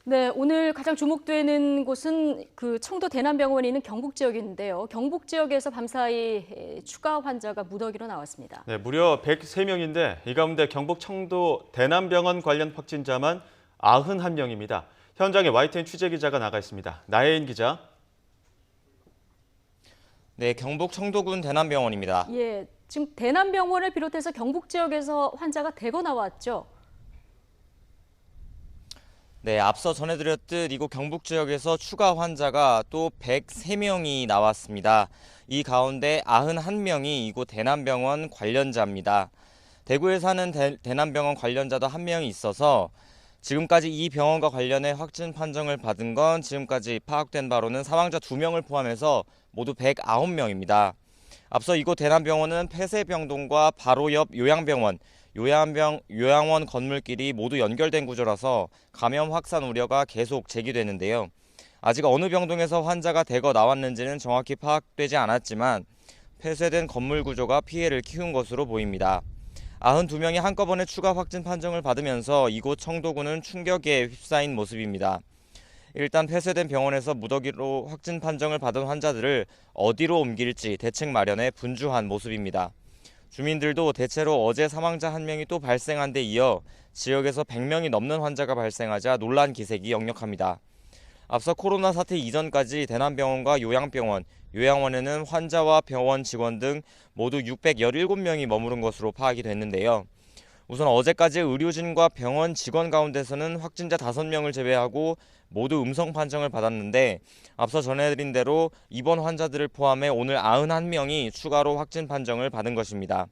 네, 오늘 가장 주목되는 곳은 그 청도 대남병원이 있는 경북 지역인데요. 경북 지역에서 밤사이 추가 환자가 무더기로 나왔습니다. 네, 무려 103명인데 이 가운데 경북 청도 대남병원 관련 확진자만 91명입니다. 현장에 YTN 취재기자가 나가 있습니다. 나혜인 기자. 네, 경북 청도군 대남병원입니다. 예, 지금 대남병원을 비롯해서 경북 지역에서 환자가 대거 나왔죠. 네, 앞서 전해드렸듯 이곳 경북 지역에서 추가 환자가 또 103명이 나왔습니다. 이 가운데 91명이 이곳 대남병원 관련자입니다. 대구에 사는 대남병원 관련자도 한 명이 있어서 지금까지 이 병원과 관련해 확진 판정을 받은 건 지금까지 파악된 바로는 사망자 2명을 포함해서 모두 109명입니다. 앞서 이곳 대남병원은 폐쇄병동과 바로 옆 요양원 건물끼리 모두 연결된 구조라서 감염 확산 우려가 계속 제기되는데요. 아직 어느 병동에서 환자가 대거 나왔는지는 정확히 파악되지 않았지만 폐쇄된 건물 구조가 피해를 키운 것으로 보입니다. 92명이 한꺼번에 추가 확진 판정을 받으면서 이곳 청도군은 충격에 휩싸인 모습입니다. 일단 폐쇄된 병원에서 무더기로 확진 판정을 받은 환자들을 어디로 옮길지 대책 마련에 분주한 모습입니다. 주민들도 대체로 어제 사망자 1명이 또 발생한 데 이어 지역에서 100명이 넘는 환자가 발생하자 논란 기색이 역력합니다. 앞서 코로나 사태 이전까지 대남병원과 요양원에는 환자와 병원 직원 등 모두 617명이 머무른 것으로 파악이 됐는데요. 우선 어제까지 의료진과 병원 직원 가운데서는 확진자 5명을 제외하고 모두 음성 판정을 받았는데 앞서 전해드린 대로 입원 환자들을 포함해 오늘 91명이 추가로 확진 판정을 받은 것입니다.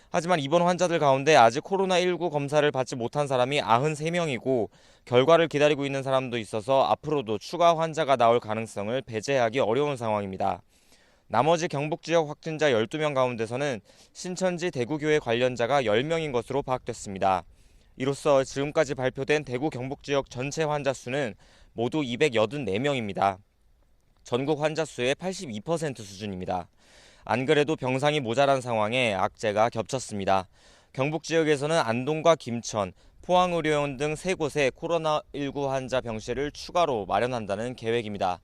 하지만 입원 환자들 가운데 아직 코로나19 검사를 받지 못한 사람이 93명이고 결과를 기다리고 있는 사람도 있어서 앞으로도 추가 환자가 나올 가능성을 배제하기 어려운 상황입니다. 나머지 경북 지역 확진자 12명 가운데서는 신천지 대구교회 관련자가 10명인 것으로 파악됐습니다. 이로써 지금까지 발표된 대구 경북 지역 전체 환자 수는 모두 284명입니다. 전국 환자 수의 82% 수준입니다. 안 그래도 병상이 모자란 상황에 악재가 겹쳤습니다. 경북 지역에서는 안동과 김천, 포항의료원 등 3곳에 코로나19 환자 병실을 추가로 마련한다는 계획입니다.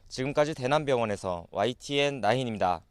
지금까지 대남병원에서 YTN 나인입니다.